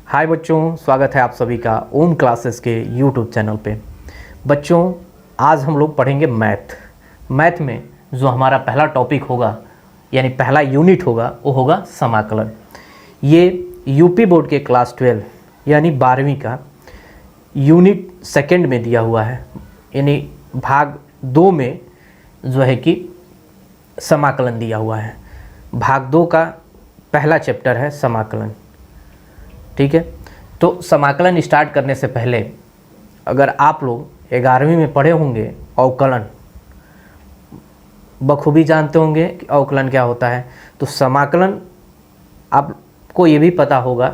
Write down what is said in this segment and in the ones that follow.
हाय बच्चों, स्वागत है आप सभी का ओम क्लासेस के यूट्यूब चैनल पे। बच्चों, आज हम लोग पढ़ेंगे मैथ में जो हमारा पहला टॉपिक होगा यानी पहला यूनिट होगा वो होगा समाकलन। ये यूपी बोर्ड के क्लास 12 यानी 12वीं का यूनिट सेकंड में दिया हुआ है, यानी भाग 2 में जो है कि समाकलन दिया हुआ है। भाग 2 का पहला चैप्टर है समाकलन। ठीक है, तो समाकलन स्टार्ट करने से पहले अगर आप लोग 11वीं में पढ़े होंगे अवकलन, बखूबी जानते होंगे कि अवकलन क्या होता है। तो समाकलन आपको ये भी पता होगा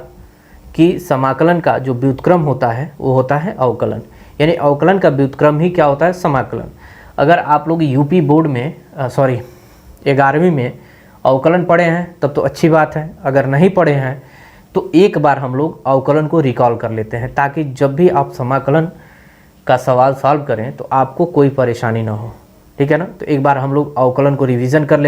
कि समाकलन का जो व्युत्क्रम होता है वो होता है अवकलन, यानी अवकलन का व्युत्क्रम ही क्या होता है, समाकलन। अगर आप लोग यूपी बोर्ड में 11वीं में अवकलन पढ़े हैं तब तो अच्छी बात है, अगर नहीं पढ़े हैं तो एक बार हम लोग अवकलन को रिकॉल कर लेते हैं ताकि जब भी आप समाकलन का सवाल सॉल्व करें तो आपको कोई परेशानी ना हो। ठीक है ना, तो एक बार हम लोग अवकलन को रिवीजन कर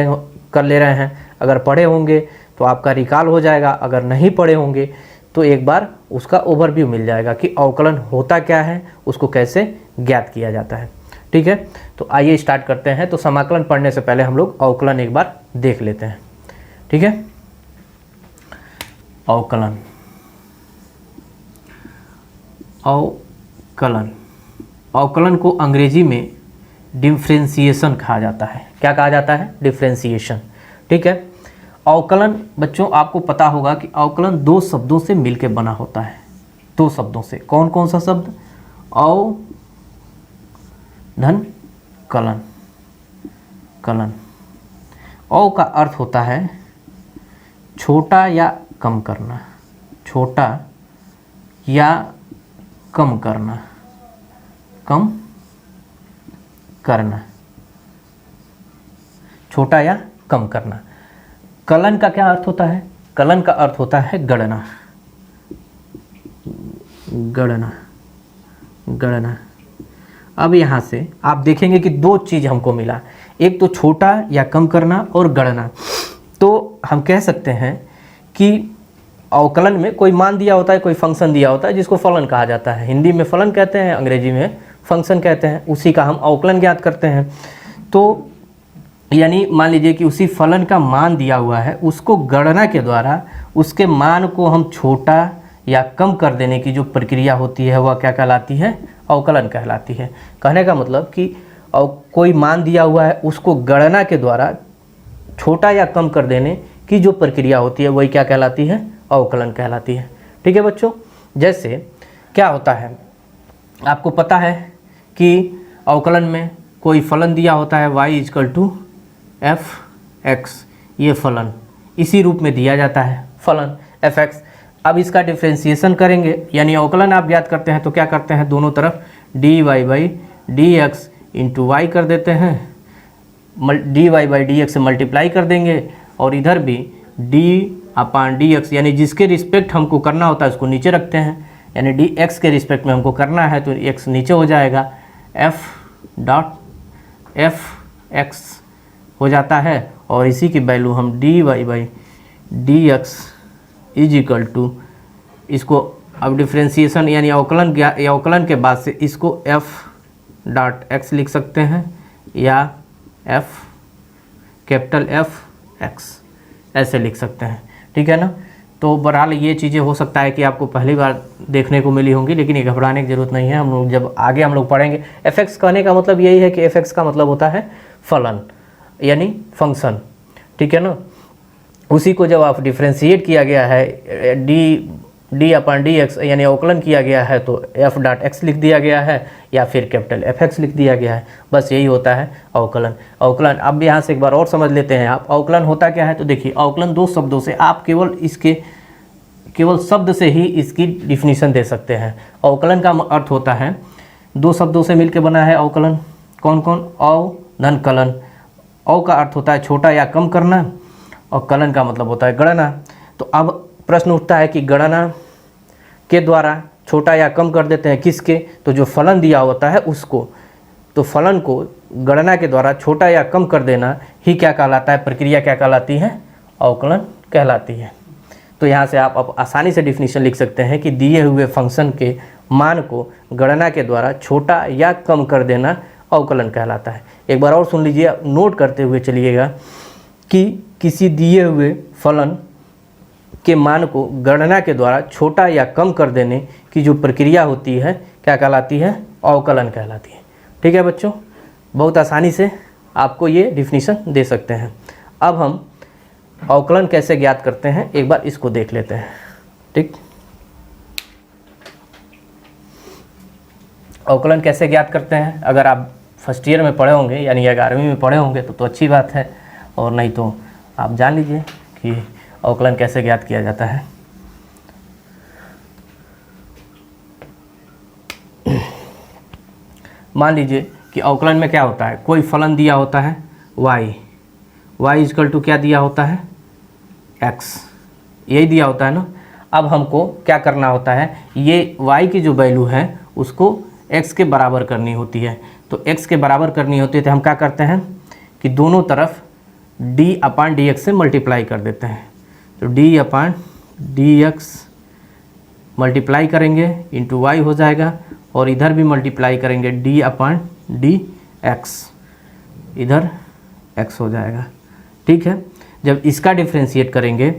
ले रहे हैं। अगर पढ़े होंगे तो आपका रिकॉल हो जाएगा, अगर नहीं पढ़े होंगे तो एक बार उसका ओवरव्यू मिल जाएगा कि अवकलन होता क्या है, उसको कैसे ज्ञात किया जाता है। ठीक है, तो आइए स्टार्ट करते हैं। तो समाकलन पढ़ने से पहले हम लोग अवकलन एक बार देख लेते हैं। ठीक है, अवकलन अवकलन को अंग्रेजी में डिफरेंशिएशन कहा जाता है। क्या कहा जाता है? डिफरेंशिएशन। ठीक है, अवकलन बच्चों आपको पता होगा कि अवकलन 2 शब्दों से मिलकर बना होता है। 2 शब्दों से। कौन कौन सा शब्द? अव धन कलन। कलन अव का अर्थ होता है छोटा या कम करना, छोटा या कम करना, कम करना, छोटा या कम करना। कलन का क्या अर्थ होता है? कलन का अर्थ होता है गणना, गणना, गणना। अब यहाँ से आप देखेंगे कि 2 चीज़ हमको मिला, एक तो छोटा या कम करना और गणना। तो हम कह सकते हैं कि अवकलन में कोई मान दिया होता है, कोई फंक्शन दिया होता है जिसको फलन कहा जाता है। हिंदी में फलन कहते हैं, अंग्रेजी में फंक्शन कहते हैं। उसी का हम अवकलन ज्ञात करते हैं। तो यानी मान लीजिए कि उसी फलन का मान दिया हुआ है, उसको गणना के द्वारा उसके मान को हम छोटा या कम कर देने की जो प्रक्रिया होती है वह क्या कहलाती है? अवकलन कहलाती है। कहने का मतलब कि कोई मान दिया हुआ है, उसको गणना के द्वारा छोटा या कम कर देने की जो प्रक्रिया होती है वही क्या कहलाती है? अवकलन कहलाती है। ठीक है बच्चों, जैसे क्या होता है आपको पता है कि अवकलन में कोई फलन दिया होता है y = f(x), ये फलन इसी रूप में दिया जाता है, फलन f(x). अब इसका डिफरेंशिएशन करेंगे, यानी अवकलन आप ज्ञात करते हैं तो क्या करते हैं, दोनों तरफ dy/dx × y कर देते हैं, dy/dx से मल्टीप्लाई कर देंगे और इधर भी d/dx यानी जिसके रिस्पेक्ट हमको करना होता है उसको नीचे रखते हैं, यानी dx के रिस्पेक्ट में हमको करना है तो x नीचे हो जाएगा, f(x) हो जाता है और इसी की वैल्यू हम dy/dx = इसको अब डिफरेंशिएशन यानी अवकलन के बाद से इसको f(x) लिख सकते हैं या F(x) ऐसे लिख सकते हैं। ठीक है ना, तो बहरहाल ये चीज़ें हो सकता है कि आपको पहली बार देखने को मिली होंगी, लेकिन ये घबराने की ज़रूरत नहीं है। हम लोग जब आगे हम लोग पढ़ेंगे, f(x) कहने का मतलब यही है कि f(x) का मतलब होता है फलन यानी फंक्शन। ठीक है ना, उसी को जब आप डिफ्रेंशिएट किया गया है d/dx यानी अवकलन किया गया है तो f(x) लिख दिया गया है या फिर F(x) लिख दिया गया है। बस यही होता है अवकलन। अवकलन अब यहाँ से एक बार और समझ लेते हैं आप, अवकलन होता क्या है। तो देखिए, अवकलन 2 शब्दों से, आप केवल शब्द से ही इसकी डिफिनीशन दे सकते हैं। अवकलन का अर्थ होता है 2 शब्दों से मिलकर बना है अवकलन। कौन कौन? अव धन कलन। अव का अर्थ होता है छोटा या कम करना और कलन का मतलब होता है गणना। तो अब प्रश्न उठता है कि गणना के द्वारा छोटा या कम कर देते हैं किसके? तो जो फलन दिया होता है उसको। तो फलन को गणना के द्वारा छोटा या कम कर देना ही क्या कहलाता है? प्रक्रिया क्या कहलाती है? अवकलन कहलाती है। तो यहाँ से आप आसानी से डिफिनीशन लिख सकते हैं कि दिए हुए फंक्शन के मान को गणना के द्वारा छोटा या कम कर देना अवकलन कहलाता है। एक बार और सुन लीजिए, नोट करते हुए चलिएगा कि किसी दिए हुए फलन के मान को गणना के द्वारा छोटा या कम कर देने की जो प्रक्रिया होती है क्या कहलाती है? अवकलन कहलाती है। ठीक है बच्चों, बहुत आसानी से आपको ये डिफिनीशन दे सकते हैं। अब हम अवकलन कैसे ज्ञात करते हैं एक बार इसको देख लेते हैं। ठीक, अवकलन कैसे ज्ञात करते हैं? अगर आप फर्स्ट ईयर में पढ़े होंगे यानी 11वीं में पढ़े होंगे तो अच्छी बात है, और नहीं तो आप जान लीजिए कि अवकलन कैसे ज्ञात किया जाता है। मान लीजिए कि अवकलन में क्या होता है, कोई फलन दिया होता है y इक्वल टू क्या दिया होता है? x, यही दिया होता है ना। अब हमको क्या करना होता है, ये y की जो वैल्यू है उसको x के बराबर करनी होती है। तो x के बराबर करनी होती है तो हम क्या करते हैं कि दोनों तरफ d/dx से मल्टीप्लाई कर देते हैं। तो d/dx मल्टीप्लाई करेंगे इंटू y हो जाएगा, और इधर भी मल्टीप्लाई करेंगे d/dx, इधर x हो जाएगा। ठीक है, जब इसका डिफ्रेंशिएट करेंगे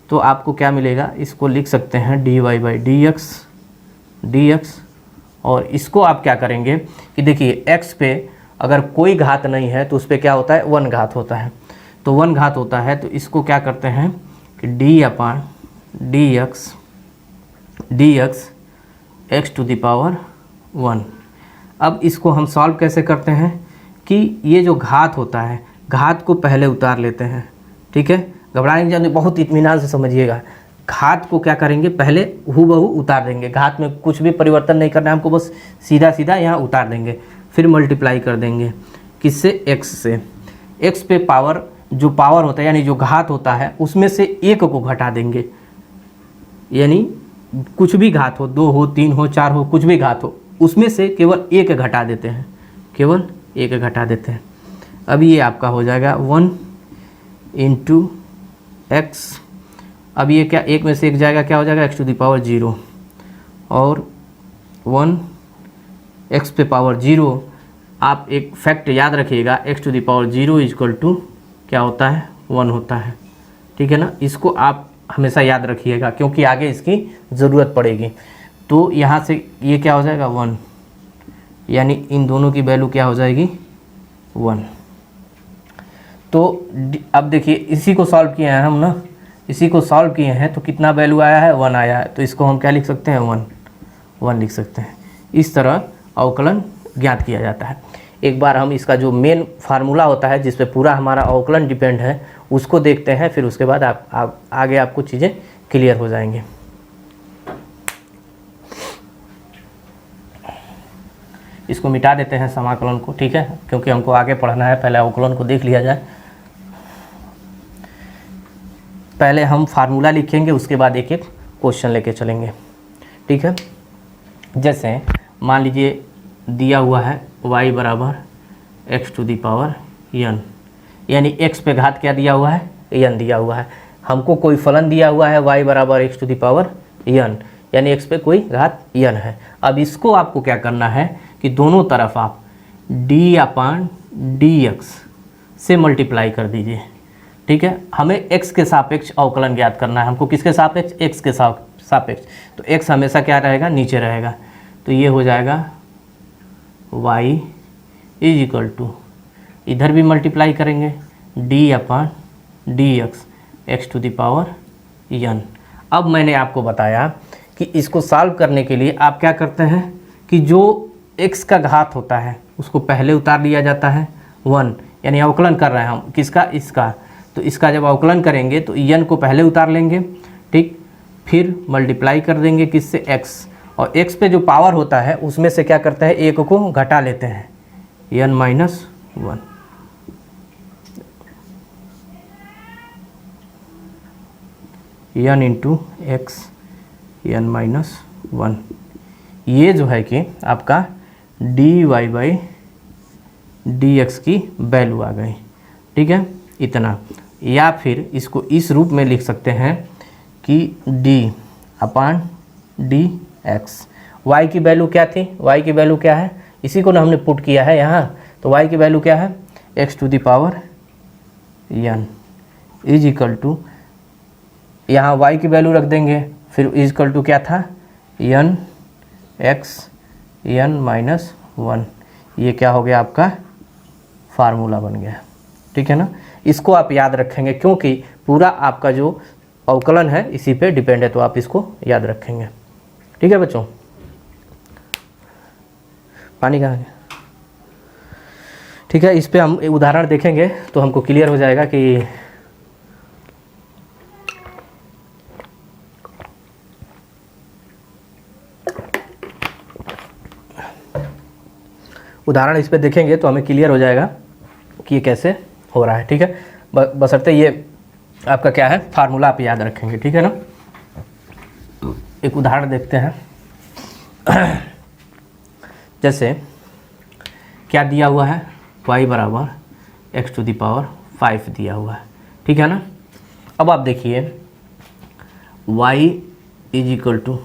तो आपको क्या मिलेगा, इसको लिख सकते हैं dy/dx, और इसको आप क्या करेंगे कि देखिए x पे अगर कोई घात नहीं है तो उस पर क्या होता है? 1 घात होता है। तो 1 घात होता है तो इसको क्या करते हैं कि d/dx x⁴ 1। अब इसको हम सॉल्व कैसे करते हैं कि ये जो घात होता है, घात को पहले उतार लेते हैं। ठीक है, घबराएंगे नहीं, बहुत इत्मीनान से समझिएगा। घात को क्या करेंगे, पहले हूबहू उतार देंगे, घात में कुछ भी परिवर्तन नहीं करना है हमको, बस सीधा सीधा यहाँ उतार देंगे, फिर मल्टीप्लाई कर देंगे किससे? x से। x पे पावर, जो पावर होता है यानी जो घात होता है उसमें से 1 को घटा देंगे, यानी कुछ भी घात हो, 2 हो, 3 हो, 4 हो, कुछ भी घात हो, उसमें से केवल 1 घटा देते हैं, केवल 1 घटा देते हैं। अब ये आपका हो जाएगा 1 × x। अब ये क्या, 1 में से 1 जाएगा, क्या हो जाएगा? x⁴0, और 1 x पे पावर 0। आप एक फैक्ट याद रखिएगा, x⁴0 इक्वल टू क्या होता है? 1 होता है। ठीक है ना, इसको आप हमेशा याद रखिएगा क्योंकि आगे इसकी ज़रूरत पड़ेगी। तो यहाँ से ये क्या हो जाएगा? 1, यानी इन दोनों की वैल्यू क्या हो जाएगी? 1। तो अब देखिए इसी को सॉल्व किए हैं हम ना, इसी को सॉल्व किए हैं तो कितना वैल्यू आया है? 1 आया है। तो इसको हम क्या लिख सकते हैं? 1 लिख सकते हैं। इस तरह अवकलन ज्ञात किया जाता है। एक बार हम इसका जो मेन फार्मूला होता है जिस पे पूरा हमारा अवकलन डिपेंड है उसको देखते हैं, फिर उसके बाद आप आगे आपको चीज़ें क्लियर हो जाएंगे। इसको मिटा देते हैं समाकलन को, ठीक है, क्योंकि हमको आगे पढ़ना है, पहले अवकलन को देख लिया जाए। पहले हम फार्मूला लिखेंगे, उसके बाद एक एक क्वेश्चन लेके चलेंगे। ठीक है, जैसे मान लीजिए दिया हुआ है y बराबर x⁴n, यानी x पे घात क्या दिया हुआ है? n दिया हुआ है। हमको कोई फलन दिया हुआ है y बराबर x⁴n, यानी x पे कोई घात n है। अब इसको आपको क्या करना है कि दोनों तरफ आप d/dx से मल्टीप्लाई कर दीजिए। ठीक है, हमें x के सापेक्ष अवकलन ज्ञात करना है। हमको किसके सापेक्ष? x के सापेक्ष। तो x हमेशा क्या रहेगा? नीचे रहेगा। तो ये हो जाएगा y इक्वल टू, इधर भी मल्टीप्लाई करेंगे d/dx x⁴n। अब मैंने आपको बताया कि इसको सॉल्व करने के लिए आप क्या करते हैं कि जो x का घात होता है उसको पहले उतार लिया जाता है 1, यानी अवकलन कर रहे हैं हम किसका? इसका। तो इसका जब अवकलन करेंगे तो n को पहले उतार लेंगे, ठीक, फिर मल्टीप्लाई कर देंगे किससे? x, और x पे जो पावर होता है उसमें से क्या करते हैं? 1 को घटा लेते हैं, n-1, n × x n-1। ये जो है कि आपका dy/dx की वैल्यू आ गई। ठीक है, इतना। या फिर इसको इस रूप में लिख सकते हैं कि d/dx, y की वैल्यू क्या थी, y की वैल्यू क्या है, इसी को ना हमने पुट किया है यहाँ, तो y की वैल्यू क्या है, x⁴n इज इक्वल टू, यहाँ y की वैल्यू रख देंगे, फिर इज इक्वल टू क्या था, n x n-1, ये क्या हो गया आपका फार्मूला बन गया। ठीक है ना, इसको आप याद रखेंगे क्योंकि पूरा आपका जो अवकलन है इसी पे डिपेंड है, तो आप इसको याद रखेंगे। ठीक है बच्चों, पानी कहाँ गया। ठीक है, इस पे हम उदाहरण देखेंगे तो हमको क्लियर हो जाएगा कि उदाहरण इस पे देखेंगे तो हमें क्लियर हो जाएगा कि ये कैसे हो रहा है। ठीक है, बशर्ते ये आपका क्या है फार्मूला आप याद रखेंगे। ठीक है ना, एक उदाहरण देखते हैं। जैसे क्या दिया हुआ है, y बराबर x⁵ दिया हुआ है। ठीक है ना, अब आप देखिए y इज इक्वल टू,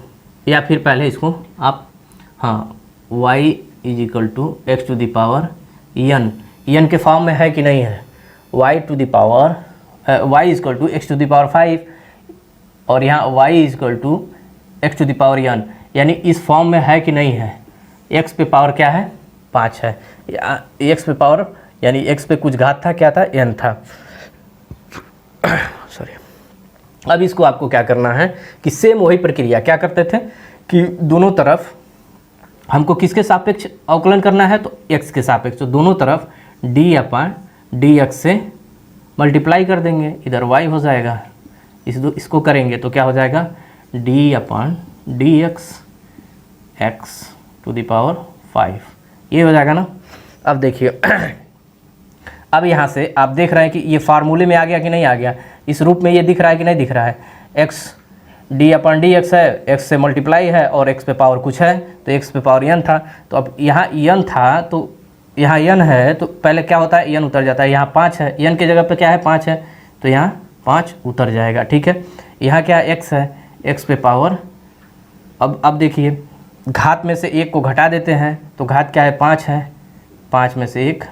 या फिर पहले इसको आप, हाँ y is equal to x⁴n, n के फॉर्म में है कि नहीं है, y is equal to x⁵, और यहाँ y is equal to x⁴n, यानी इस फॉर्म में है कि नहीं है, x पे पावर क्या है 5 है, x पे पावर यानी x पे कुछ घात था, क्या था n था। सॉरी, अब इसको आपको क्या करना है कि सेम वही प्रक्रिया क्या करते थे कि दोनों तरफ हमको किसके सापेक्ष अवकलन करना है, तो x के सापेक्ष, तो दोनों तरफ d/dx से मल्टीप्लाई कर देंगे, इधर y हो जाएगा, इसको करेंगे तो क्या हो जाएगा d/dx x⁵, ये हो जाएगा ना। अब देखिए अब यहाँ से आप देख रहे हैं कि ये फार्मूले में आ गया कि नहीं आ गया, इस रूप में ये दिख रहा है कि नहीं दिख रहा है, x d/dx है, x से मल्टीप्लाई है और x पे पावर कुछ है, तो x पे पावर n था, तो अब यहाँ n था तो यहाँ n है, तो पहले क्या होता है n उतर जाता है, यहाँ 5 है, n के जगह पे क्या है 5 है, तो यहाँ 5 उतर जाएगा। ठीक है, यहाँ क्या x है, x पे पावर, अब देखिए घात में से एक को घटा देते हैं, तो घात क्या है 5 है, 5 में से एक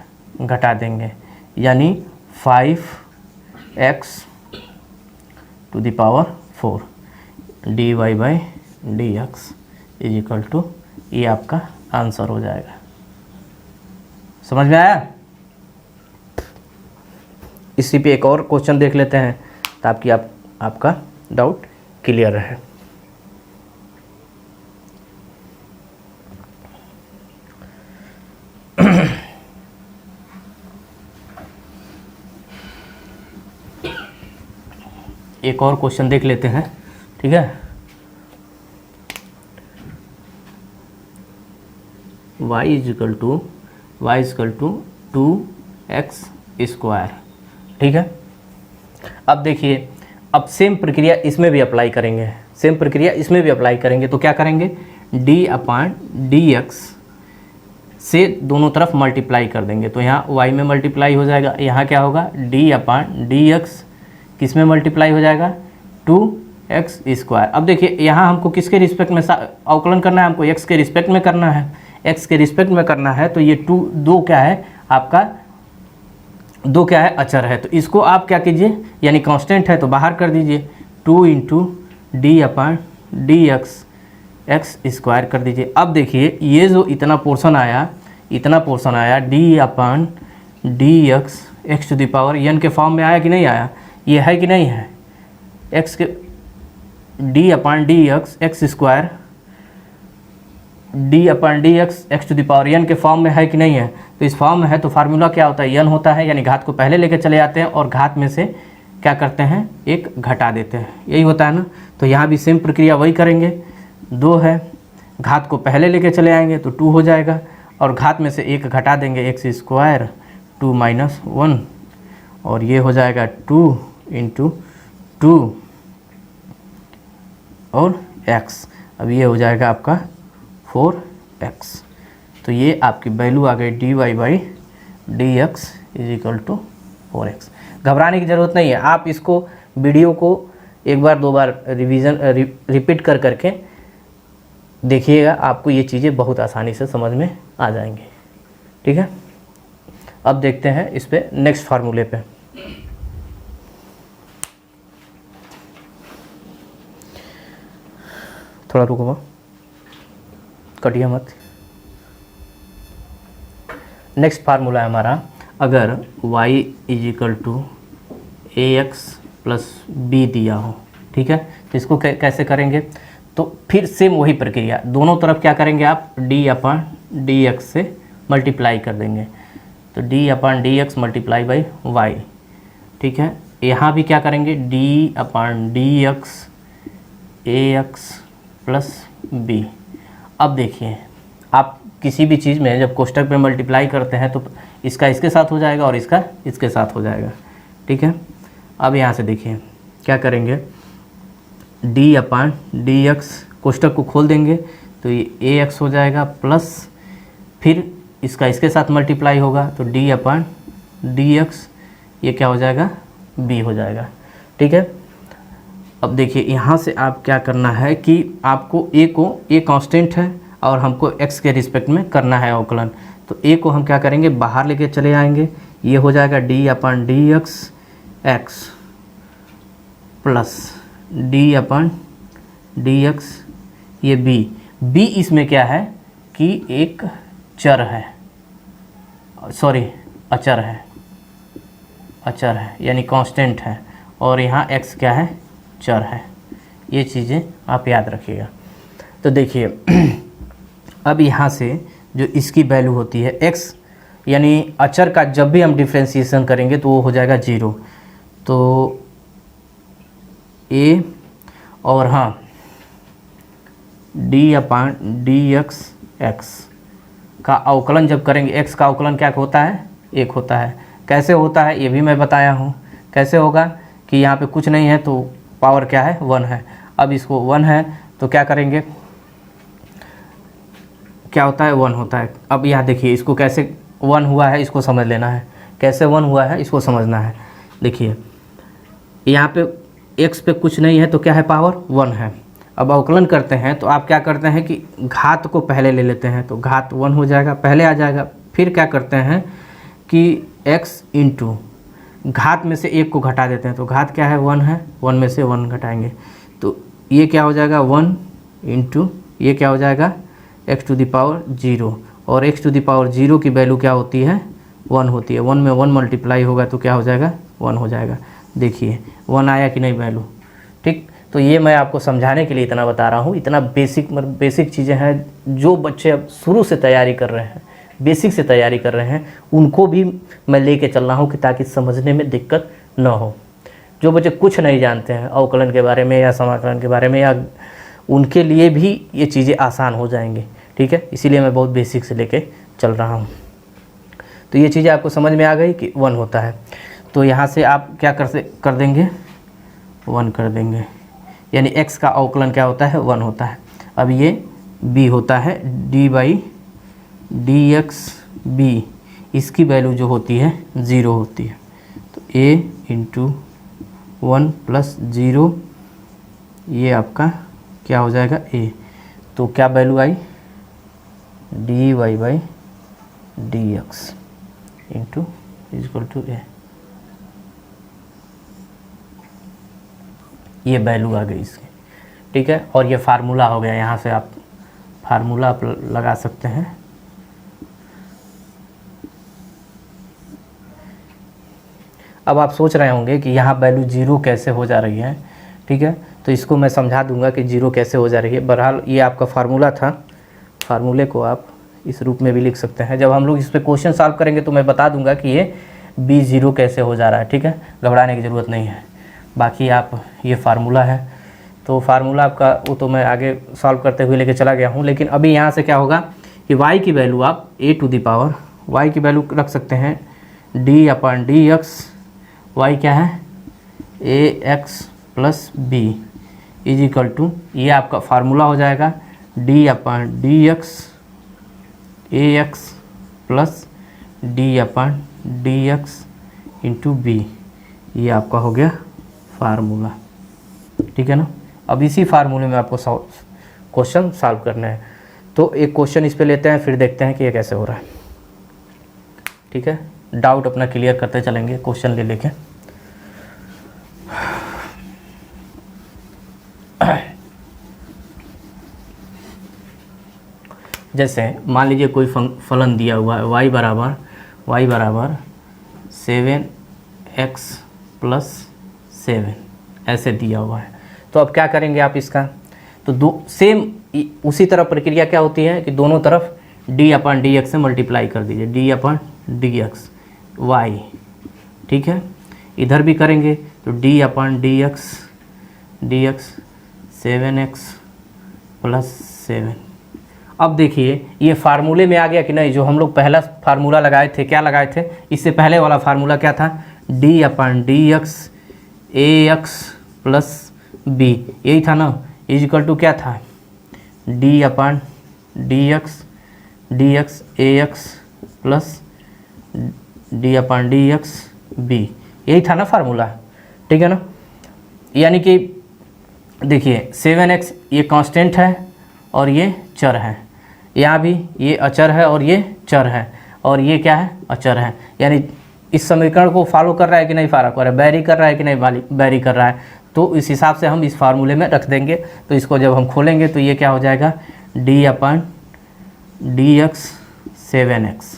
घटा देंगे, यानी 5x⁴ dy/dx is equal to, ये आपका आंसर हो जाएगा। समझ में आया। इसी पे एक और क्वेश्चन देख लेते हैं ताकि आपका डाउट क्लियर रहे। एक और क्वेश्चन देख लेते हैं। ठीक है, y is equal to 2x²। ठीक है, अब देखिए, अब सेम प्रक्रिया इसमें भी अप्लाई करेंगे, तो क्या करेंगे d/dx से दोनों तरफ मल्टीप्लाई कर देंगे, तो यहाँ y में मल्टीप्लाई हो जाएगा, यहाँ क्या होगा d/dx किस में मल्टीप्लाई हो जाएगा 2x²। अब देखिए यहाँ हमको किसके रिस्पेक्ट में अवकलन करना है, हमको x के रिस्पेक्ट में करना है, तो ये 2 क्या है आपका, 2 क्या है अचर है, तो इसको आप क्या कीजिए, यानी कांस्टेंट है तो बाहर कर दीजिए, 2 × d/dx x² कर दीजिए। अब देखिए ये जो इतना पोर्शन आया d/dx x⁴n के फॉर्म में आया कि नहीं आया, ये है कि नहीं है, x के d/dx x² d/dx x⁴n के फॉर्म में है कि नहीं है, तो इस फॉर्म में है तो फार्मूला क्या होता है n होता है, यानी घात को पहले लेके चले जाते हैं और घात में से क्या करते हैं एक घटा देते हैं, यही होता है ना। तो यहाँ भी सेम प्रक्रिया वही करेंगे, 2 है, घात को पहले लेके चले आएंगे तो 2 हो जाएगा और घात में से एक घटा देंगे x² 2 - 1 और ये हो जाएगा 2 × 2 और x, अब ये हो जाएगा आपका 4x। तो ये आपकी वैल्यू आ गई dy/dx is equal to 4x। घबराने की ज़रूरत नहीं है, आप इसको वीडियो को एक बार दो बार रिपीट कर करके देखिएगा, आपको ये चीज़ें बहुत आसानी से समझ में आ जाएंगी। ठीक है, अब देखते हैं इस पे नेक्स्ट फार्मूले पे। थोड़ा रुको, कटिए मत। नेक्स्ट फार्मूला है हमारा, अगर y is equal to a x plus b दिया हो। ठीक है, तो इसको कैसे करेंगे, तो फिर सेम वही प्रक्रिया, दोनों तरफ क्या करेंगे आप डी अपॉन डी एक्स से मल्टीप्लाई कर देंगे, तो d upon D x multiply by y. ठीक है, यहाँ भी क्या करेंगे, डी अपॉन डी एक्स ए एक्स प्लस बी। अब देखिए, आप किसी भी चीज़ में जब कोष्टक पे मल्टीप्लाई करते हैं तो इसका इसके साथ हो जाएगा और इसका इसके साथ हो जाएगा। ठीक है, अब यहाँ से देखिए क्या करेंगे, डी अपॉन डी एक्स, कोष्टक को खोल देंगे तो ये ए एक्स हो जाएगा, प्लस फिर इसका इसके साथ मल्टीप्लाई होगा तो डी अपॉन डी एक्स, ये क्या हो जाएगा, बी हो जाएगा। ठीक है, अब देखिए यहाँ से आप क्या करना है कि आपको ए को, ए कांस्टेंट है और हमको एक्स के रिस्पेक्ट में करना है अवकलन, तो ए को हम क्या करेंगे, बाहर लेके चले आएंगे, ये हो जाएगा D upon D x x plus D upon D x, ये बी। बी इसमें क्या है कि एक चर है, सॉरी अचर है, अचर है यानी कांस्टेंट है, और यहाँ एक्स क्या है, चर है। ये चीज़ें आप याद रखिएगा। तो देखिए अब यहाँ से जो इसकी वैल्यू होती है एक्स, यानी अचर का जब भी हम डिफ्रेंशिएशन करेंगे तो वो हो जाएगा 0, तो ए और हाँ D upon D x x का अवकलन जब करेंगे, एक्स का अवकलन क्या होता है, 1 होता है। कैसे होता है ये भी मैं बताया हूँ, कैसे होगा कि यहाँ पे कुछ नहीं है तो पावर क्या है, 1 है। अब इसको 1 है तो क्या करेंगे, क्या होता है, 1 होता है। अब यहाँ देखिए इसको कैसे 1 हुआ है, इसको समझ लेना है, कैसे 1 हुआ है इसको समझना है। देखिए यहाँ पे x पे कुछ नहीं है तो क्या है, पावर 1 है। अब अवकलन करते हैं तो आप क्या करते हैं कि घात को पहले ले लेते हैं, तो घात 1 हो जाएगा, पहले आ जाएगा। फिर क्या करते हैं कि x इंटू घात में से 1 को घटा देते हैं, तो घात क्या है, 1 है, 1 में से 1 घटाएंगे तो ये क्या हो जाएगा, 1 इंटू ये क्या हो जाएगा, x टू द पावर 0, और x टू द पावर 0 की वैल्यू क्या होती है, 1 होती है। 1 में 1 मल्टीप्लाई होगा तो क्या हो जाएगा, 1 हो जाएगा। देखिए 1 आया कि नहीं वैल्यू। ठीक, तो ये मैं आपको समझाने के लिए इतना बता रहा हूँ, इतना बेसिक चीज़ें हैं जो बच्चे अब शुरू से तैयारी कर रहे हैं, बेसिक से तैयारी कर रहे हैं, उनको भी मैं लेके चल रहा हूँ कि ताकि समझने में दिक्कत ना हो। जो बच्चे कुछ नहीं जानते हैं अवकलन के बारे में या समाकलन के बारे में, या उनके लिए भी ये चीज़ें आसान हो जाएंगी। ठीक है, इसीलिए मैं बहुत बेसिक से लेके चल रहा हूँ। तो ये चीज़ें आपको समझ में आ गई कि 1 होता है, तो यहाँ से आप क्या कर देंगे, 1 कर देंगे, यानी x का अवकलन क्या होता है, 1 होता है। अब ये b होता है, d by d x b, इसकी वैल्यू जो होती है 0 होती है, तो a इंटू 1 प्लस 0, ये आपका क्या हो जाएगा, a। तो क्या वैल्यू आई, d y by d x into equal to a। ये वैल्यू आ गई इसकी। ठीक है, और ये फार्मूला हो गया, यहाँ से आप फार्मूला आप लगा सकते हैं। अब आप सोच रहे होंगे कि यहाँ वैल्यू 0 कैसे हो जा रही है। ठीक है, तो इसको मैं समझा दूंगा कि 0 कैसे हो जा रही है। बहरहाल ये आपका फार्मूला था, फार्मूले को आप इस रूप में भी लिख सकते हैं। जब हम लोग इस पर क्वेश्चन सॉल्व करेंगे तो मैं बता दूंगा कि ये b0 कैसे हो जा रहा है। ठीक है, घबराने की ज़रूरत नहीं है। बाकी आप ये फार्मूला है, तो फार्मूला आपका वो तो मैं आगे सॉल्व करते हुए लेके चला गया हूँ। लेकिन अभी यहाँ से क्या होगा कि y की वैल्यू आप a to the power y की वैल्यू रख सकते हैं d upon D X, Y क्या है, A x plus B is equal to, ये आपका फार्मूला हो जाएगा d अपॉन डी एक्स ए x plus D upon D x into B. ये आपका हो गया फार्मूला। ठीक है ना। अब इसी फार्मूले में आपको क्वेश्चन सॉल्व करना है। तो एक क्वेश्चन इस पे लेते हैं, फिर देखते हैं कि ये कैसे हो रहा है। ठीक है, डाउट अपना क्लियर करते चलेंगे क्वेश्चन ले लेके। जैसे मान लीजिए कोई फलन दिया हुआ है y बराबर 7x + 7 ऐसे दिया हुआ है। तो अब क्या करेंगे आप इसका, तो दो सेम उसी तरह प्रक्रिया क्या होती है कि दोनों तरफ d/dx से मल्टीप्लाई कर दीजिए, d/dx y। ठीक है, इधर भी करेंगे तो d/dx 7x + 7। अब देखिए ये फार्मूले में आ गया कि नहीं। जो हम लोग पहला फार्मूला लगाए थे, क्या लगाए थे, इससे पहले वाला फार्मूला क्या था, d/dx ax + b, यही था ना, इक्वल टू क्या था, d/dx ax + d/dx b, यही था ना फार्मूला। ठीक है ना। यानी कि देखिए 7x ये कांस्टेंट है और ये चर है, यहाँ भी ये अचर है और ये चर है, और ये क्या है, अचर है। यानी इस समीकरण को फॉलो कर रहा है कि नहीं फॉलो कर रहा है, बैरी कर रहा है कि नहीं बैरी कर रहा है। तो इस हिसाब से हम इस फार्मूले में रख देंगे। तो इसको जब हम खोलेंगे तो ये क्या हो जाएगा, d/dx 7x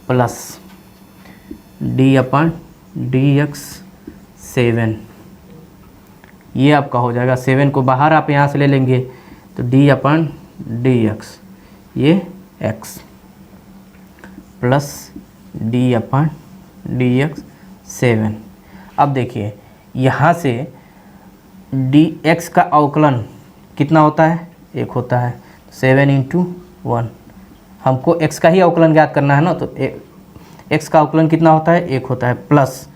+ d/dx 7, ये आपका हो जाएगा। 7 को बाहर आप यहाँ से ले लेंगे तो d/dx ये x + d/dx 7। अब देखिए यहाँ से dx का अवकलन कितना होता है, 1 होता है। 7 × 1, हमको x का ही अवकलन ज्ञात करना है ना, तो x का अवकलन कितना होता है, 1 होता है, प्लस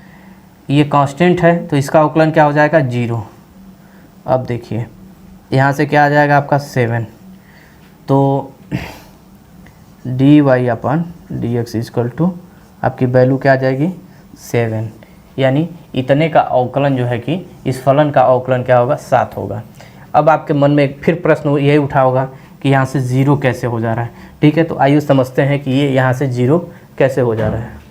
ये कांस्टेंट है तो इसका अवकलन क्या हो जाएगा, 0। अब देखिए यहाँ से क्या आ जाएगा आपका 7, तो dy/dx = आपकी वैल्यू क्या आ जाएगी, 7। यानी इतने का अवकलन जो है कि इस फलन का अवकलन क्या होगा, 7 होगा। अब आपके मन में फिर प्रश्न यही उठा होगा कि यहाँ से 0 कैसे हो जा रहा है। ठीक है, तो आइए समझते हैं कि ये यहाँ से 0 कैसे हो जा रहा है।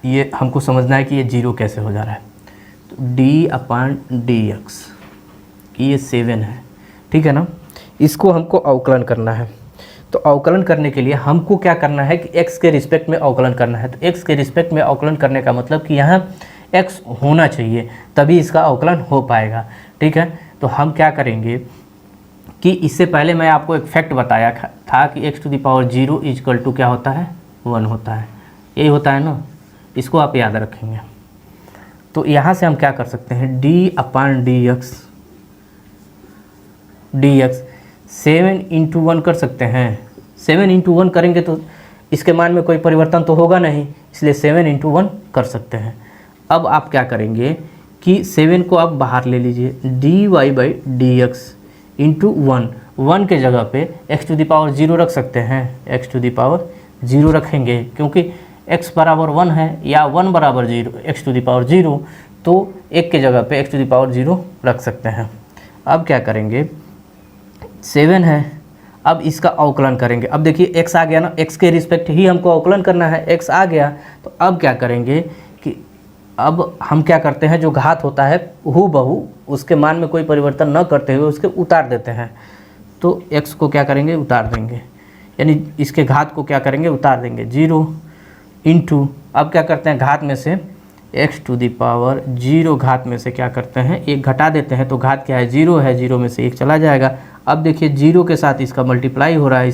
ये हमको समझना है कि ये 0 कैसे हो जा रहा है। तो d/dx ये 7 है, ठीक है ना। इसको हमको अवकलन करना है। तो अवकलन करने के लिए हमको क्या करना है कि x के रिस्पेक्ट में अवकलन करना है। तो x के रिस्पेक्ट में अवकलन करने का मतलब कि यहाँ x होना चाहिए, तभी इसका अवकलन हो पाएगा। ठीक है, तो हम क्या करेंगे कि इससे पहले मैं आपको एक फैक्ट बताया था कि x⁴ इक्वल टू क्या होता है, 1 होता है। यही होता है ना, इसको आप याद रखेंगे। तो यहाँ से हम क्या कर सकते हैं, d/dx 7 × 1 कर सकते हैं। 7 × 1 करेंगे तो इसके मान में कोई परिवर्तन तो होगा नहीं, इसलिए 7 × 1 कर सकते हैं। अब आप क्या करेंगे कि 7 को आप बाहर ले लीजिए, dy/dx × 1 के जगह पे x⁴ रख सकते हैं, x⁴ रखेंगे क्योंकि x = 1 है या 1 = 0, x⁴, तो 1 के जगह पे x⁴ रख सकते हैं। अब क्या करेंगे, 7 है, अब इसका अवकलन करेंगे। अब देखिए x आ गया ना, x के रिस्पेक्ट ही हमको अवकलन करना है, x आ गया। तो अब क्या करेंगे कि अब हम क्या करते हैं, जो घात होता है हूबहू उसके मान में कोई परिवर्तन न करते हुए उसके उतार देते हैं। तो x को क्या करेंगे, उतार देंगे, यानी इसके घात को क्या करेंगे, उतार देंगे, 0 × अब क्या करते हैं, घात में से x⁴ घात में से क्या करते हैं, 1 घटा देते हैं। तो घात क्या है, 0 है, 0 में से 1 चला जाएगा। अब देखिए 0 के साथ इसका मल्टीप्लाई हो रहा है,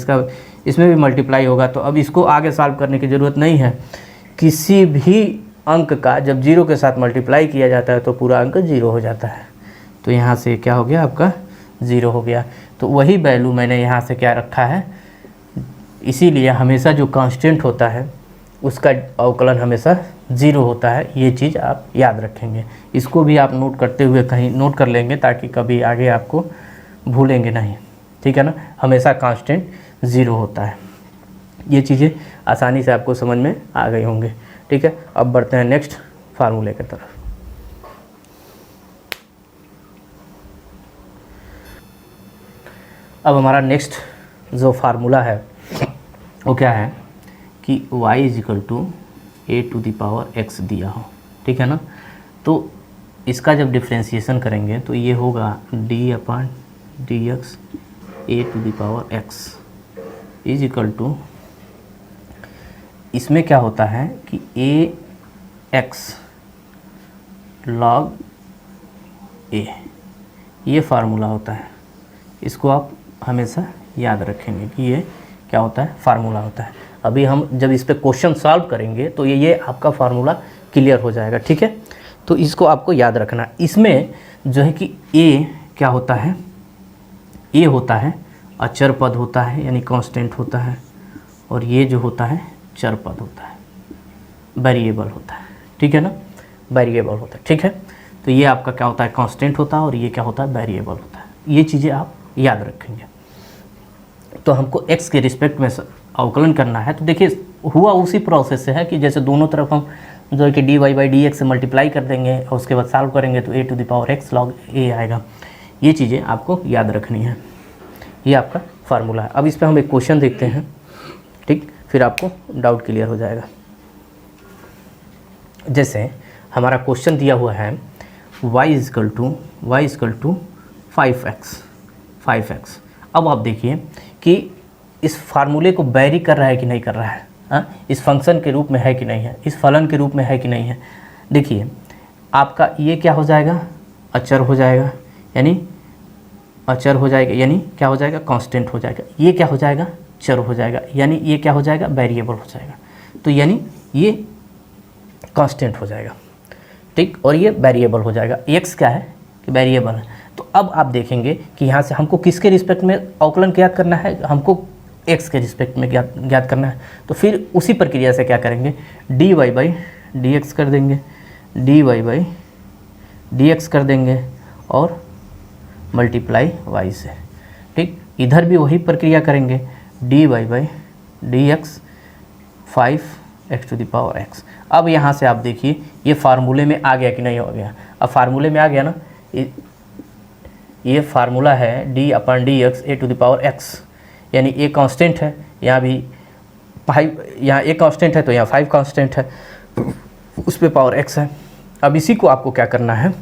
इसमें भी मल्टीप्लाई होगा। तो अब इसको आगे सॉल्व करने की ज़रूरत नहीं है। किसी भी अंक का जब 0 के साथ मल्टीप्लाई किया जाता है तो पूरा अंक 0 हो जाता है। तो यहाँ से क्या हो गया, आपका 0 हो गया। तो वही वैल्यू मैंने यहाँ से क्या रखा है, इसीलिए हमेशा जो कांस्टेंट होता है उसका अवकलन हमेशा 0 होता है। ये चीज़ आप याद रखेंगे, इसको भी आप नोट करते हुए कहीं नोट कर लेंगे ताकि कभी आगे आपको भूलेंगे नहीं। ठीक है ना, हमेशा कांस्टेंट 0 होता है। ये चीज़ें आसानी से आपको समझ में आ गई होंगे, ठीक है। अब बढ़ते हैं नेक्स्ट फार्मूले की तरफ। अब हमारा नेक्स्ट जो फार्मूला है वो क्या है कि y is equal to a to the power x दिया हो, ठीक है ना। तो इसका जब डिफ्रेंशिएशन करेंगे तो ये होगा d/dx a to the power x is equal to, इसमें क्या होता है कि ax log a, ये फार्मूला होता है। इसको आप हमेशा याद रखेंगे कि ये क्या होता है, फार्मूला होता है। अभी हम जब इस पे क्वेश्चन सॉल्व करेंगे तो ये आपका फार्मूला क्लियर हो जाएगा, ठीक है। तो इसको आपको याद रखना। इसमें जो है कि a क्या होता है, a होता है अचर पद होता है, यानी कांस्टेंट होता है, और ये जो होता है चर पद होता है, वेरिएबल होता है, ठीक है ना, वेरिएबल होता है, ठीक है। तो ये आपका क्या होता है, कांस्टेंट होता है, और ये क्या होता है, वेरिएबल होता है। ये चीज़ें आप याद रखेंगे। तो हमको x के रिस्पेक्ट में अवकलन करना है। तो देखिए हुआ उसी प्रोसेस से है कि जैसे दोनों तरफ हम जो है कि dy/dx से मल्टीप्लाई कर देंगे और उसके बाद सॉल्व करेंगे तो a to the power x log a आएगा। ये चीज़ें आपको याद रखनी है। ये आपका फार्मूला है। अब इस पर हम एक क्वेश्चन देखते हैं, ठीक, फिर आपको डाउट क्लियर हो जाएगा। जैसे हमारा क्वेश्चन दिया हुआ है y इजकल टू 5x। अब आप देखिए कि इस फार्मूले को वैरी कर रहा है कि नहीं कर रहा है, इस फंक्शन के रूप में है कि नहीं है, इस फलन के रूप में है कि नहीं है। देखिए आपका ये क्या हो जाएगा, अचर हो जाएगा, यानी अचर हो जाएगा, यानी क्या हो जाएगा, कांस्टेंट हो जाएगा। ये क्या हो जाएगा, चर हो जाएगा, यानी ये क्या हो जाएगा, वेरिएबल हो जाएगा। तो यानी ये कांस्टेंट हो जाएगा, ठीक, और ये वेरिएबल हो जाएगा। x क्या है कि वेरिएबल है। तो अब आप देखेंगे कि यहाँ से हमको किसके रिस्पेक्ट में अवकलन ज्ञात करना है, हमको x के रिस्पेक्ट में ज्ञात करना है। तो फिर उसी प्रक्रिया से क्या करेंगे, dy/dx कर देंगे, dy/dx कर देंगे और मल्टीप्लाई y से, ठीक। इधर भी वही प्रक्रिया करेंगे, dy/dx 5x to the power x। अब यहाँ से आप देखिए ये फार्मूले में आ गया कि नहीं हो गया। अब फार्मूले में आ गया ना, ये फार्मूला है d/dx a to the power x, यानी a कांस्टेंट है, यहाँ भी 5, यहाँ a कांस्टेंट है तो यहाँ 5 कांस्टेंट है, उस पे पावर x है। अब इसी को आपको क्या करना है,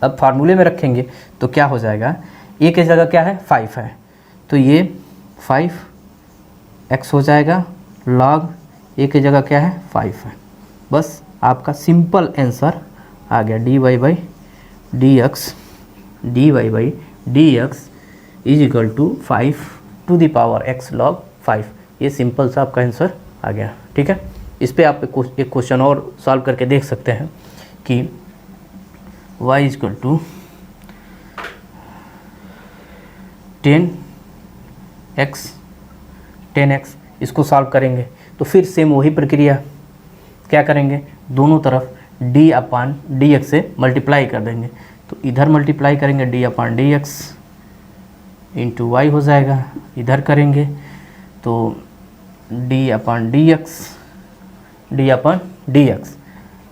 अब फार्मूले में रखेंगे तो क्या हो जाएगा, a की जगह क्या है, 5 है, तो ये 5x हो जाएगा, log a की जगह क्या है, 5 है। बस आपका सिंपल आंसर आ गया, dy/dx is equal to 5 to the power x log 5। ये सिंपल सा आपका आंसर आ गया, ठीक है। इस पर आप एक क्वेश्चन और सॉल्व करके देख सकते हैं कि y is equal to 10x, इसको सॉल्व करेंगे तो फिर सेम वही प्रक्रिया क्या करेंगे, दोनों तरफ d/dx से मल्टीप्लाई कर देंगे। तो इधर मल्टीप्लाई करेंगे d/dx इंटू वाई हो जाएगा, इधर करेंगे तो d/dx,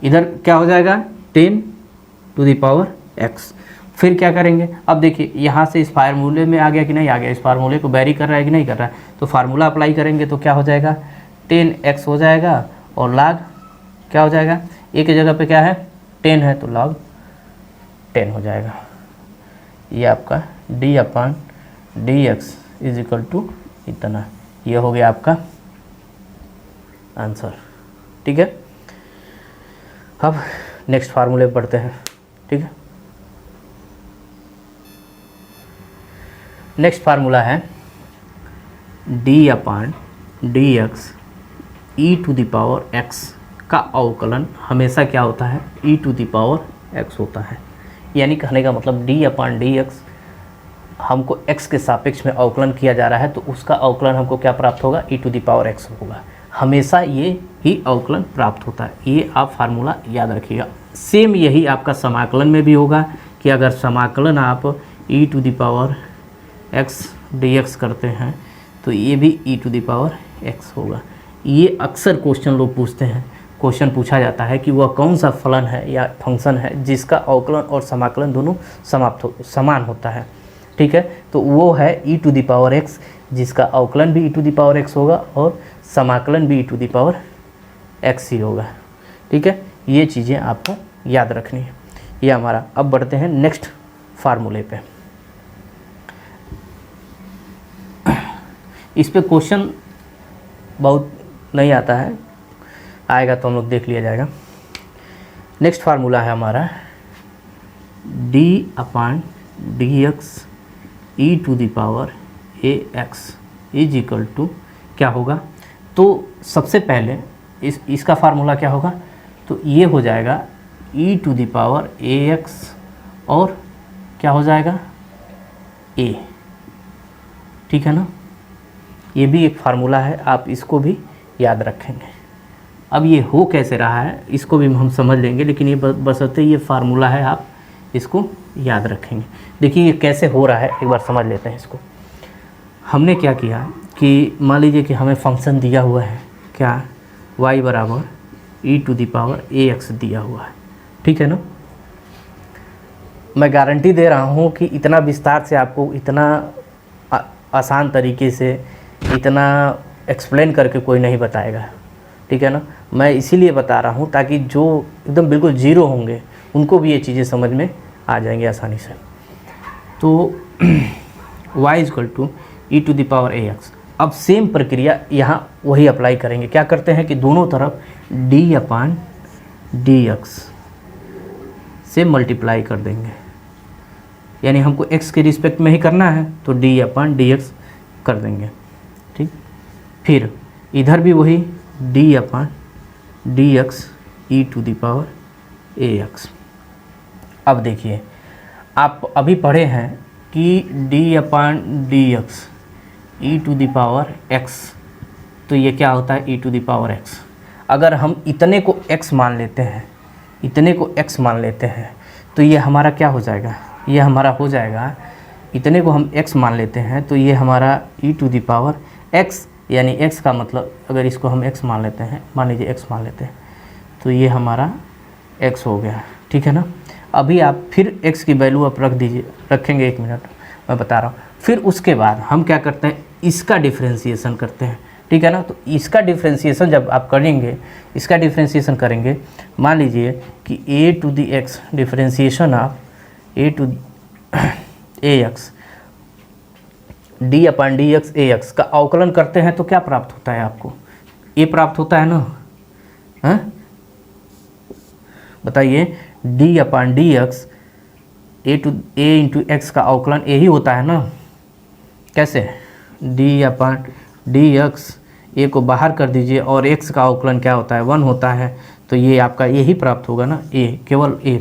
इधर क्या हो जाएगा, 10 टू द पावर x। फिर क्या करेंगे, अब देखिए यहाँ से इस फार्मूले में आ गया कि नहीं आ गया, इस फार्मूले को वेरी कर रहा है कि नहीं कर रहा है। तो फार्मूला अप्लाई करेंगे तो क्या हो जाएगा, 10x हो जाएगा, और log क्या हो जाएगा, a की जगह पे क्या है, 10 है, तो log 10 हो जाएगा। ये आपका d/dx इज इक्वल टू इतना, ये हो गया आपका आंसर, ठीक है। अब नेक्स्ट फार्मूले पे पढ़ते हैं, ठीक है। नेक्स्ट फार्मूला है d/dx e to the power x का अवकलन हमेशा क्या होता है, e to the power x होता है। यानी कहने का मतलब d/dx हमको x के सापेक्ष में अवकलन किया जा रहा है, तो उसका अवकलन हमको क्या प्राप्त होगा, e to the power x होगा। हमेशा ये ही अवकलन प्राप्त होता है, ये आप फार्मूला याद रखिएगा। सेम यही आपका समाकलन में भी होगा कि अगर समाकलन आप e to the power x d x करते हैं तो ये भी e to the power x होगा। ये अक्सर क्वेश्चन लोग पूछते हैं, क्वेश्चन पूछा जाता है कि वह कौन सा फलन है या फंक्शन है जिसका अवकलन और समाकलन दोनों समान होता है। ठीक है, तो वो है e to the power x, जिसका अवकलन भी e to the power x होगा और समाकलन भी e to the power x ही होगा। ठीक है, ये चीज़ें आपको याद रखनी है। ये हमारा, अब बढ़ते हैं नेक्स्ट फार्मूले पे। इस पे क्वेश्चन बहुत नहीं आता है, आएगा तो हम लोग देख लिया जाएगा। नेक्स्ट फार्मूला है हमारा d/dx e to the power ax is equal to क्या होगा। तो सबसे पहले इसका फार्मूला क्या होगा, तो ये हो जाएगा e to the power ax और क्या हो जाएगा a। ठीक है ना, ये भी एक फार्मूला है, आप इसको भी याद रखेंगे। अब ये हो कैसे रहा है इसको भी हम समझ लेंगे, लेकिन ये बशर्ते ये फार्मूला है आप इसको याद रखेंगे। देखिए ये कैसे हो रहा है, एक बार समझ लेते हैं इसको। हमने क्या किया कि मान लीजिए कि हमें फंक्शन दिया हुआ है क्या, y बराबर ई टू द पावर ax दिया हुआ है। ठीक है ना, मैं गारंटी दे रहा हूँ कि इतना विस्तार से आपको, इतना आसान तरीके से, इतना एक्सप्लेन करके कोई नहीं बताएगा। ठीक है ना, मैं इसीलिए बता रहा हूँ ताकि जो एकदम बिल्कुल ज़ीरो होंगे उनको भी ये चीज़ें समझ में आ जाएंगी आसानी से। तो y equal to e to the power ax। अब सेम प्रक्रिया यहाँ वही अप्लाई करेंगे। क्या करते हैं कि दोनों तरफ d/dx से मल्टीप्लाई कर देंगे, यानी हमको x के रिस्पेक्ट में ही करना है तो d/dx कर देंगे। ठीक, फिर इधर भी वही d/dx e to the power ax। अब देखिए आप अभी पढ़े हैं कि d/dx e to the power x, तो ये क्या होता है e to the power x। अगर हम इतने को x मान लेते हैं, इतने को x मान लेते हैं तो ये हमारा क्या हो जाएगा, ये हमारा हो जाएगा, इतने को हम x मान लेते हैं तो ये हमारा ई टू द पावर x, यानी x का मतलब अगर इसको हम x मान लेते हैं, मान लीजिए x मान लेते हैं तो ये हमारा x हो गया। ठीक है ना, अभी आप फिर x की वैल्यू आप रख दीजिए, रखेंगे, एक मिनट मैं बता रहा हूँ। फिर उसके बाद हम क्या करते हैं, इसका डिफ्रेंशिएशन करते हैं। ठीक है ना, तो इसका डिफ्रेंशिएशन जब आप करेंगे, इसका डिफ्रेंशिएशन करेंगे, मान लीजिए कि a to the x differentiation of a to ax d/dx ax का अवकलन करते हैं तो क्या प्राप्त होता है आपको, a प्राप्त होता है ना। हाँ बताइए, d/dx a इंटू एक्स का अवकलन a ही होता है ना। कैसे, d/dx a को बाहर कर दीजिए और x का अवकलन क्या होता है, 1 होता है, तो ये आपका a ही प्राप्त होगा ना, a, केवल a।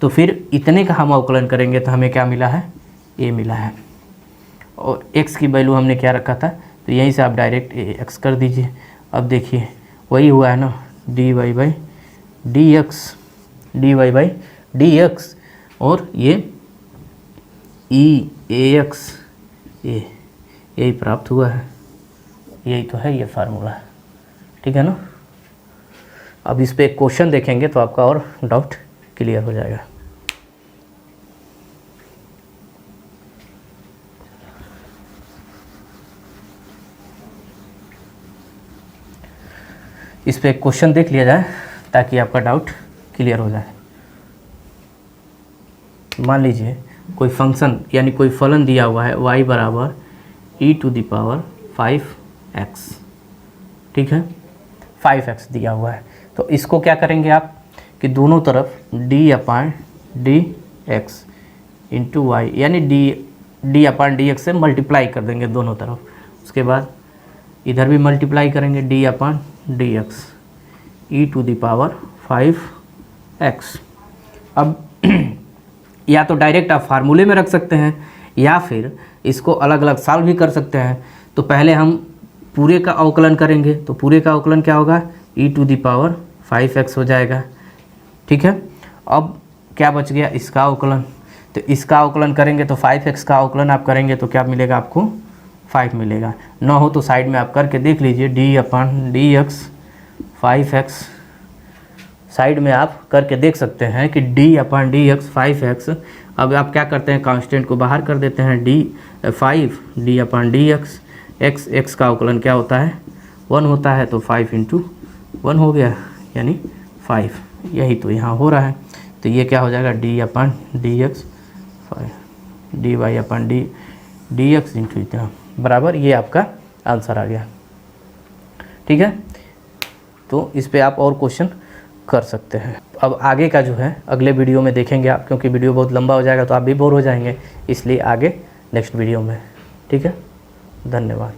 तो फिर इतने का हम अवकलन करेंगे तो हमें क्या मिला है, a मिला है। और x की वैल्यू हमने क्या रखा था, तो यहीं से आप डायरेक्ट x कर दीजिए। अब देखिए वही हुआ है ना, dy/dx और ये ax यही प्राप्त हुआ है। यही तो है, ये फार्मूला है। ठीक है ना, अब इस पे एक क्वेश्चन देखेंगे तो आपका और डाउट क्लियर हो जाएगा। इस पे एक क्वेश्चन देख लिया जाए ताकि आपका डाउट क्लियर हो जाए। मान लीजिए कोई फंक्शन यानी कोई फलन दिया हुआ है y बराबर ई टू द पावर 5x। ठीक है, 5x दिया हुआ है, तो इसको क्या करेंगे आप कि दोनों तरफ d/dx इंटू वाई, यानी d/dx से मल्टीप्लाई कर देंगे दोनों तरफ। उसके बाद इधर भी मल्टीप्लाई करेंगे d/dx e to the power 5x। अब या तो डायरेक्ट आप फार्मूले में रख सकते हैं या फिर इसको अलग अलग सॉल्व भी कर सकते हैं। तो पहले हम पूरे का अवकलन करेंगे, तो पूरे का अवकलन क्या होगा, ई टू द पावर 5x हो जाएगा। ठीक है, अब क्या बच गया, इसका अवकलन, तो इसका अवकलन करेंगे तो 5x का अवकलन आप करेंगे तो क्या मिलेगा आपको 5 मिलेगा। ना हो तो साइड में आप करके देख लीजिए d/dx 5x, साइड में आप करके देख सकते हैं कि d/dx 5x। अब आप क्या करते हैं, कांस्टेंट को बाहर कर देते हैं, d/dx x का अवकलन क्या होता है 1 होता है, तो 5 × 1 हो गया यानी 5। यही तो यहाँ हो रहा है, तो ये क्या हो जाएगा d/dx 5 dy/dx इंटू इतना बराबर, ये आपका आंसर आ गया। ठीक है, तो इस पे आप और क्वेश्चन कर सकते हैं। अब आगे का जो है अगले वीडियो में देखेंगे आप, क्योंकि वीडियो बहुत लंबा हो जाएगा तो आप भी बोर हो जाएंगे, इसलिए आगे नेक्स्ट वीडियो में। ठीक है, धन्यवाद।